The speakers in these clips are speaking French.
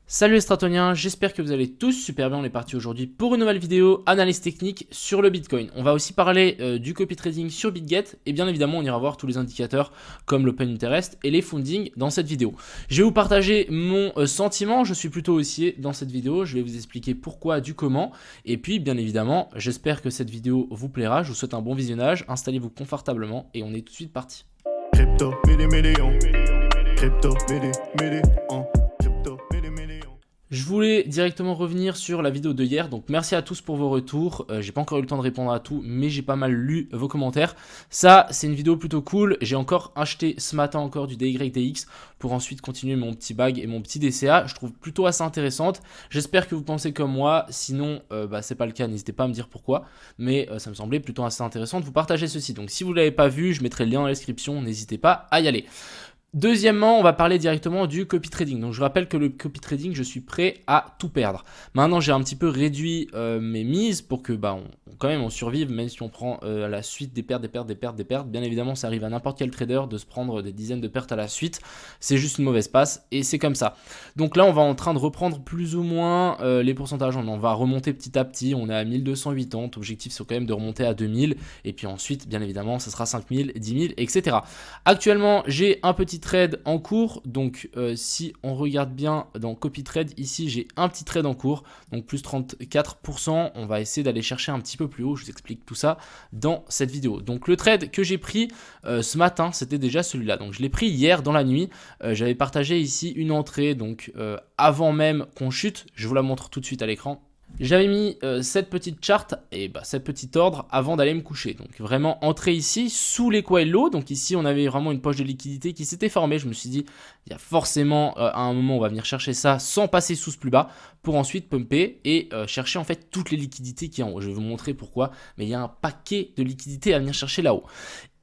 Salut les stratoniens, j'espère que vous allez tous super bien. On est parti aujourd'hui pour une nouvelle vidéo analyse technique sur le Bitcoin. On va aussi parler du copy trading sur BitGet et bien évidemment on ira voir tous les indicateurs comme l'Open Interest et les funding dans cette vidéo. Je vais vous partager mon sentiment, je suis plutôt haussier dans cette vidéo, je vais vous expliquer pourquoi, du comment et puis bien évidemment j'espère que cette vidéo vous plaira. Je vous souhaite un bon visionnage, installez-vous confortablement et on est tout de suite parti. Crypto, million. Crypto, million. Je voulais directement revenir sur la vidéo de hier, donc merci à tous pour vos retours. J'ai pas encore eu le temps de répondre à tout, mais j'ai pas mal lu vos commentaires. Ça, c'est une vidéo plutôt cool. J'ai encore acheté ce matin encore du DYDX pour ensuite continuer mon petit bag et mon petit DCA. Je trouve plutôt assez intéressante. J'espère que vous pensez comme moi. Sinon, c'est pas le cas. N'hésitez pas à me dire pourquoi. Mais ça me semblait plutôt assez intéressant de vous partager ceci. Donc si vous l'avez pas vu, je mettrai le lien dans la description. N'hésitez pas à y aller. Deuxièmement, on va parler directement du copy trading. Donc je rappelle que le copy trading, je suis prêt à tout perdre. Maintenant, j'ai un petit peu réduit mes mises pour que quand même on survive, même si on prend la suite des pertes. Bien évidemment, ça arrive à n'importe quel trader de se prendre des dizaines de pertes à la suite. C'est juste une mauvaise passe et c'est comme ça. Donc là, on va en train de reprendre plus ou moins les pourcentages. On va remonter petit à petit. On est à 1280. L'objectif, c'est quand même de remonter à 2000. Et puis ensuite, bien évidemment, ça sera 5000, 10 000, etc. Actuellement, j'ai un petit trade en cours, donc si on regarde bien dans copy trade, ici j'ai un petit trade en cours, donc plus 34%, on va essayer d'aller chercher un petit peu plus haut, je vous explique tout ça dans cette vidéo. Donc le trade que j'ai pris ce matin, c'était déjà celui-là, donc je l'ai pris hier dans la nuit, j'avais partagé ici une entrée, donc avant même qu'on chute, je vous la montre tout de suite à l'écran. J'avais mis cette petite charte et cette petite ordre avant d'aller me coucher. Donc vraiment entrer ici sous les coils low. Donc ici on avait vraiment une poche de liquidité qui s'était formée. Je me suis dit il y a forcément à un moment on va venir chercher ça sans passer sous ce plus bas pour ensuite pumper et chercher en fait toutes les liquidités qui y a en haut. Je vais vous montrer pourquoi, mais il y a un paquet de liquidités à venir chercher là-haut.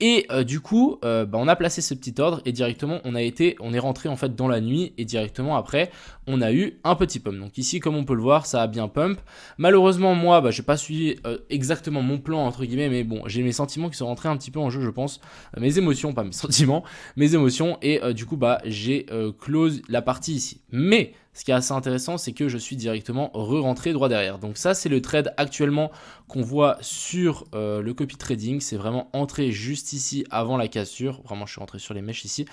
Et du coup, on a placé ce petit ordre et directement on est rentré en fait dans la nuit et directement après on a eu un petit pump. Donc ici comme on peut le voir ça a bien pump. Malheureusement moi je n'ai pas suivi exactement mon plan entre guillemets, mais bon j'ai mes sentiments qui sont rentrés un petit peu en jeu je pense. Mes émotions, pas mes sentiments, mes émotions et du coup j'ai close la partie ici. Mais ce qui est assez intéressant, c'est que je suis directement re-rentré droit derrière. Donc ça, c'est le trade actuellement qu'on voit sur le copy trading. C'est vraiment entré juste ici avant la cassure. Vraiment, je suis rentré sur les mèches ici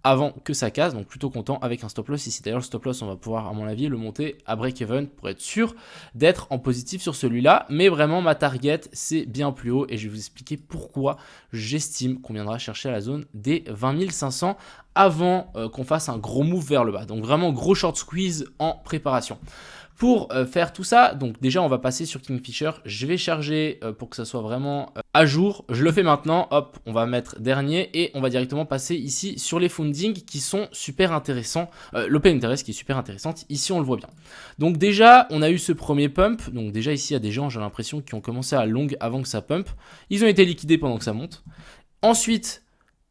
avant que ça casse. Donc plutôt content avec un stop loss ici. D'ailleurs, le stop loss, on va pouvoir, à mon avis, le monter à break-even pour être sûr d'être en positif sur celui-là. Mais vraiment, ma target, c'est bien plus haut. Et je vais vous expliquer pourquoi j'estime qu'on viendra chercher à la zone des 20 500 avant qu'on fasse un gros move vers le bas. Donc vraiment gros short squeeze en préparation. Pour faire tout ça, donc déjà on va passer sur Kingfisher. Je vais charger pour que ça soit vraiment à jour. Je le fais maintenant. Hop, on va mettre dernier et on va directement passer ici sur les funding qui sont super intéressants. L'Open Interest qui est super intéressante. Ici on le voit bien. Donc déjà on a eu ce premier pump. Donc déjà ici il y a des gens, j'ai l'impression, qui ont commencé à long avant que ça pump. Ils ont été liquidés pendant que ça monte. Ensuite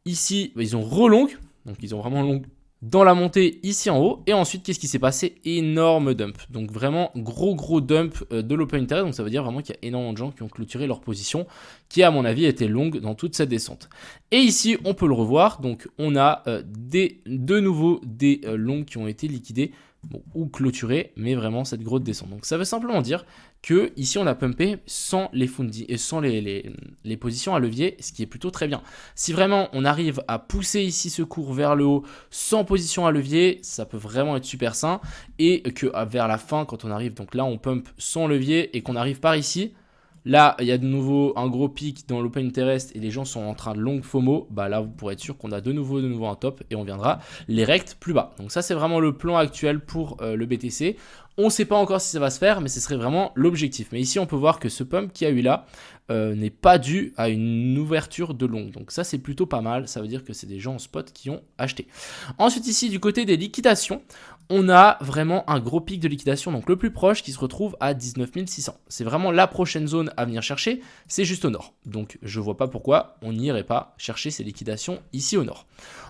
ici ils ont relong. Donc ils ont vraiment long dans la montée ici en haut. Et ensuite, qu'est-ce qui s'est passé? Énorme dump. Donc vraiment gros dump de l'Open Interest. Donc ça veut dire vraiment qu'il y a énormément de gens qui ont clôturé leur position, qui à mon avis était longue dans toute cette descente. Et ici, on peut le revoir. Donc on a de nouveau des longs qui ont été liquidés. Bon, ou clôturé, mais vraiment cette grosse descente. Donc ça veut simplement dire que ici on a pumpé sans les funding et sans les positions à levier, ce qui est plutôt très bien. Si vraiment on arrive à pousser ici ce cours vers le haut sans position à levier, ça peut vraiment être super sain. Et que vers la fin, quand on arrive, donc là on pump sans levier et qu'on arrive par ici. Là, il y a de nouveau un gros pic dans l'Open Interest et les gens sont en train de long FOMO. Là, vous pourrez être sûr qu'on a de nouveau un top et on viendra les rects plus bas. Donc ça, c'est vraiment le plan actuel pour le BTC. On ne sait pas encore si ça va se faire, mais ce serait vraiment l'objectif. Mais ici, on peut voir que ce pump qu'il y a eu là n'est pas dû à une ouverture de long. Donc ça, c'est plutôt pas mal. Ça veut dire que c'est des gens en spot qui ont acheté. Ensuite, ici, du côté des liquidations, on a vraiment un gros pic de liquidation, donc le plus proche qui se retrouve à 19 600. C'est vraiment la prochaine zone à venir chercher, c'est juste au nord. Donc je ne vois pas pourquoi on n'irait pas chercher ces liquidations ici au nord.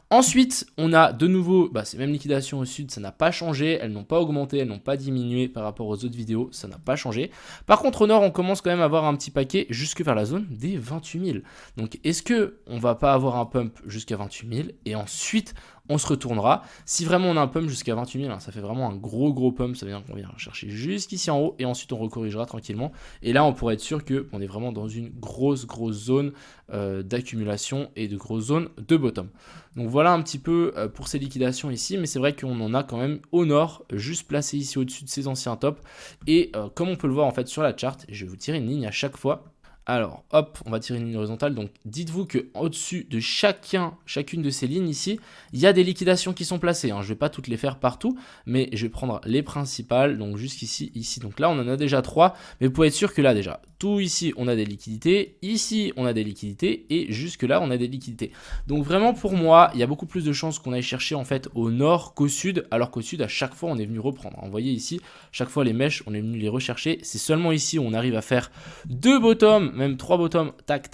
Ensuite, on a de nouveau ces mêmes liquidations au sud, ça n'a pas changé, elles n'ont pas augmenté, elles n'ont pas diminué par rapport aux autres vidéos, ça n'a pas changé. Par contre, au nord, on commence quand même à avoir un petit paquet jusque vers la zone des 28 000. Donc, est-ce qu'on ne va pas avoir un pump jusqu'à 28 000 et ensuite, on se retournera. Si vraiment on a un pump jusqu'à 28 000, hein, ça fait vraiment un gros pump, ça veut dire qu'on vient chercher jusqu'ici en haut et ensuite on recorrigera tranquillement. Et là on pourrait être sûr qu'on est vraiment dans une grosse zone d'accumulation et de grosse zone de bottom. Donc voilà un petit peu pour ces liquidations ici, mais c'est vrai qu'on en a quand même au nord, juste placé ici au-dessus de ces anciens tops. Et comme on peut le voir en fait sur la charte, je vais vous tirer une ligne à chaque fois. Alors, hop, on va tirer une ligne horizontale. Donc, dites-vous qu'au-dessus de chacune de ces lignes ici, il y a des liquidations qui sont placées. Hein. Je ne vais pas toutes les faire partout, mais je vais prendre les principales. Donc, jusqu'ici, ici. Donc là, on en a déjà 3. Mais vous pouvez être sûr que là, déjà, tout ici, on a des liquidités. Ici, on a des liquidités. Et jusque-là, on a des liquidités. Donc, vraiment, pour moi, il y a beaucoup plus de chances qu'on aille chercher en fait au nord qu'au sud. Alors qu'au sud, à chaque fois, on est venu reprendre. Vous voyez ici, chaque fois, les mèches, on est venu les rechercher. C'est seulement ici où on arrive à faire 2 bottoms, même 3 bottoms, tac,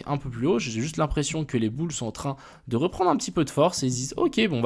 un peu plus haut. J'ai juste l'impression que les bulls sont en train de reprendre un petit peu de force et ils se disent ok, bon,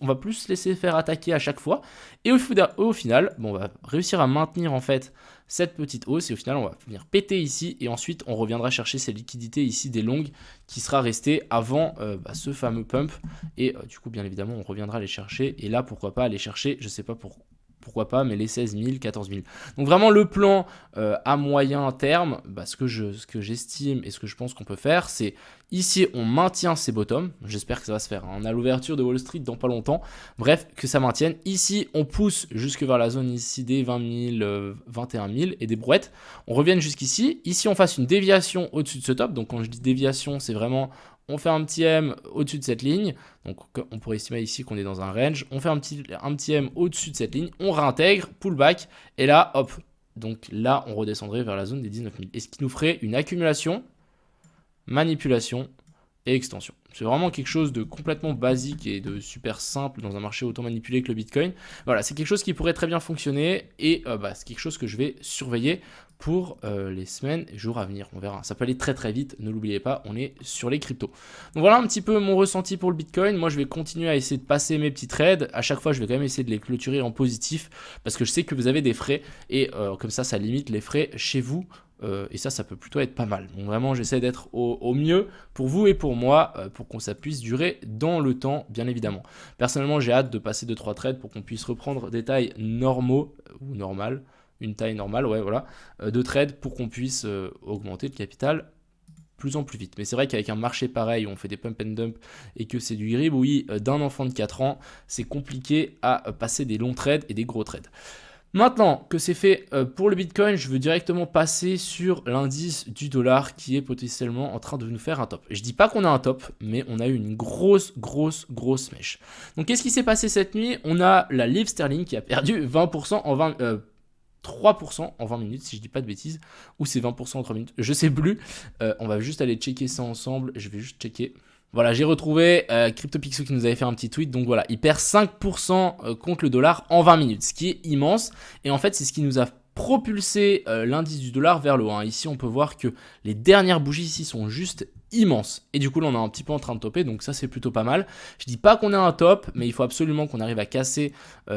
on va plus se laisser faire attaquer à chaque fois. Et au final, bon, on va réussir à maintenir en fait cette petite hausse et au final, on va venir péter ici et ensuite, on reviendra chercher ces liquidités ici des longues qui sera resté avant ce fameux pump et du coup, bien évidemment, on reviendra les chercher et là, pourquoi pas aller chercher, je sais pas pourquoi pas, mais les 16 000, 14 000. Donc vraiment le plan à moyen terme, ce que j'estime et ce que je pense qu'on peut faire, c'est ici on maintient ces bottoms, j'espère que ça va se faire, hein. On a l'ouverture de Wall Street dans pas longtemps, bref, que ça maintienne. Ici on pousse jusque vers la zone ici des 20 000, 21 000 et des brouettes, on revient jusqu'ici, ici on fasse une déviation au-dessus de ce top, donc quand je dis déviation, c'est vraiment... On fait un petit M au-dessus de cette ligne. Donc, on pourrait estimer ici qu'on est dans un range. On fait un petit M au-dessus de cette ligne. On réintègre, pullback. Et là, hop. Donc là, on redescendrait vers la zone des 19 000. Et ce qui nous ferait une accumulation, manipulation et extension. C'est vraiment quelque chose de complètement basique et de super simple dans un marché autant manipulé que le Bitcoin. Voilà, c'est quelque chose qui pourrait très bien fonctionner. Et c'est quelque chose que je vais surveiller pour les semaines et jours à venir. On verra. Ça peut aller très vite, ne l'oubliez pas, on est sur les cryptos. Donc voilà un petit peu mon ressenti pour le Bitcoin. Moi, je vais continuer à essayer de passer mes petits trades. À chaque fois, je vais quand même essayer de les clôturer en positif parce que je sais que vous avez des frais et comme ça limite les frais chez vous. Et ça peut plutôt être pas mal. Donc vraiment, j'essaie d'être au mieux pour vous et pour moi, pour qu'on ça puisse durer dans le temps, bien évidemment. Personnellement, j'ai hâte de passer 2-3 trades pour qu'on puisse reprendre des tailles normaux ou normales. Une taille normale, ouais, voilà, de trade pour qu'on puisse augmenter le capital plus en plus vite. Mais c'est vrai qu'avec un marché pareil où on fait des pump and dump et que c'est du gribouillis d'un enfant de 4 ans, c'est compliqué à passer des longs trades et des gros trades. Maintenant que c'est fait pour le Bitcoin, je veux directement passer sur l'indice du dollar qui est potentiellement en train de nous faire un top. Je dis pas qu'on a un top, mais on a eu une grosse mèche. Donc qu'est-ce qui s'est passé cette nuit? On a la livre sterling qui a perdu 20% en 3% en 20 minutes, si je dis pas de bêtises, ou c'est 20% en 3 minutes, je sais plus. On va juste aller checker ça ensemble, je vais juste checker. Voilà, j'ai retrouvé CryptoPixel qui nous avait fait un petit tweet, donc voilà, il perd 5% contre le dollar en 20 minutes, ce qui est immense, et en fait c'est ce qui nous a propulsé l'indice du dollar vers le haut. Ici on peut voir que les dernières bougies ici sont juste immenses, et du coup là on est un petit peu en train de topper, donc ça c'est plutôt pas mal. Je dis pas qu'on est un top, mais il faut absolument qu'on arrive à casser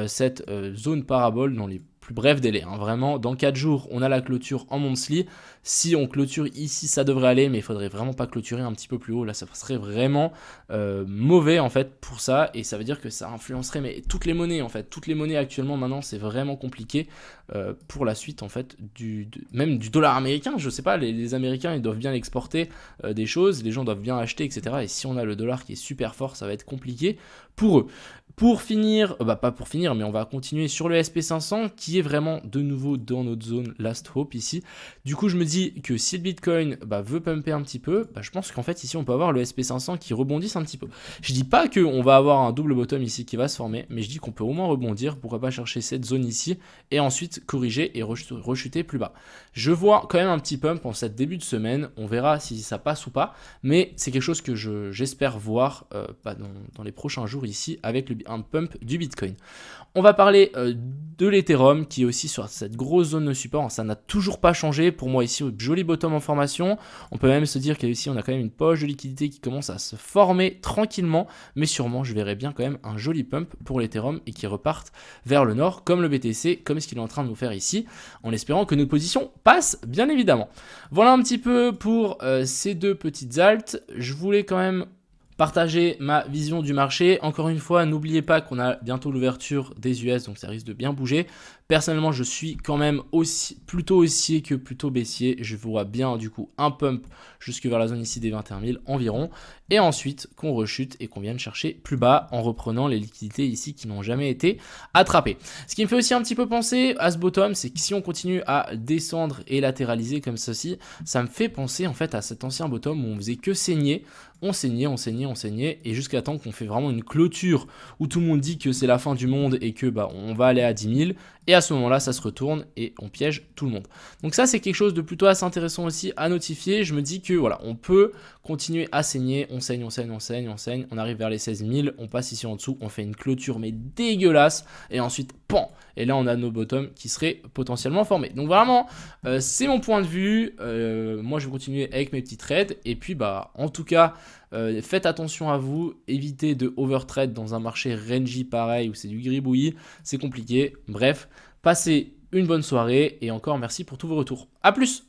cette zone parabole dans les plus bref délai, hein. Vraiment dans 4 jours on a la clôture en monthly. Si on clôture ici ça devrait aller, mais il faudrait vraiment pas clôturer un petit peu plus haut, là ça serait vraiment mauvais en fait pour ça, et ça veut dire que ça influencerait mais toutes les monnaies en fait, toutes les monnaies actuellement maintenant c'est vraiment compliqué pour la suite en fait même du dollar américain. Je sais pas, les Américains ils doivent bien exporter des choses, les gens doivent bien acheter, etc. Et si on a le dollar qui est super fort, ça va être compliqué pour eux. Pour finir, pas pour finir, mais on va continuer sur le SP500 qui est vraiment de nouveau dans notre zone Last Hope ici. Du coup, je me dis que si le Bitcoin veut pumper un petit peu, je pense qu'en fait ici on peut avoir le SP500 qui rebondisse un petit peu. Je dis pas qu'on va avoir un double bottom ici qui va se former, mais je dis qu'on peut au moins rebondir, pourquoi pas chercher cette zone ici et ensuite corriger et rechuter plus bas. Je vois quand même un petit pump en cette début de semaine, on verra si ça passe ou pas, mais c'est quelque chose que j'espère voir dans les prochains jours ici avec un pump du Bitcoin. On va parler de l'Ethereum qui est aussi sur cette grosse zone de support. Ça n'a toujours pas changé. Pour moi ici, joli bottom en formation. On peut même se dire qu'ici on a quand même une poche de liquidité qui commence à se former tranquillement. Mais sûrement je verrai bien quand même un joli pump pour l'Ethereum et qui reparte vers le nord comme le BTC, comme ce qu'il est en train de nous faire ici. En espérant que nos positions passent bien évidemment. Voilà un petit peu pour ces deux petites altes. Je voulais quand même partager ma vision du marché. Encore une fois, n'oubliez pas qu'on a bientôt l'ouverture des US, donc ça risque de bien bouger. Personnellement, je suis quand même plutôt haussier que plutôt baissier. Je vois bien du coup un pump jusque vers la zone ici des 21 000 environ. Et ensuite qu'on rechute et qu'on vienne chercher plus bas en reprenant les liquidités ici qui n'ont jamais été attrapées. Ce qui me fait aussi un petit peu penser à ce bottom, c'est que si on continue à descendre et latéraliser comme ceci, ça me fait penser en fait à cet ancien bottom où on faisait que saigner. On saignait, et jusqu'à temps qu'on fait vraiment une clôture où tout le monde dit que c'est la fin du monde et que on va aller à 10 000. Et à ce moment-là, ça se retourne et on piège tout le monde. Donc ça, c'est quelque chose de plutôt assez intéressant aussi à notifier. Je me dis que voilà, on peut continuer à saigner, on saigne, on arrive vers les 16 000, on passe ici en dessous, on fait une clôture mais dégueulasse, et ensuite, pan. Et là, on a nos bottoms qui seraient potentiellement formés. Donc vraiment, c'est mon point de vue. Moi, je vais continuer avec mes petits trades. Et puis, en tout cas, faites attention à vous. Évitez de overtrade dans un marché rangy pareil où c'est du gribouillis. C'est compliqué. Bref, passez une bonne soirée. Et encore, merci pour tous vos retours. A plus!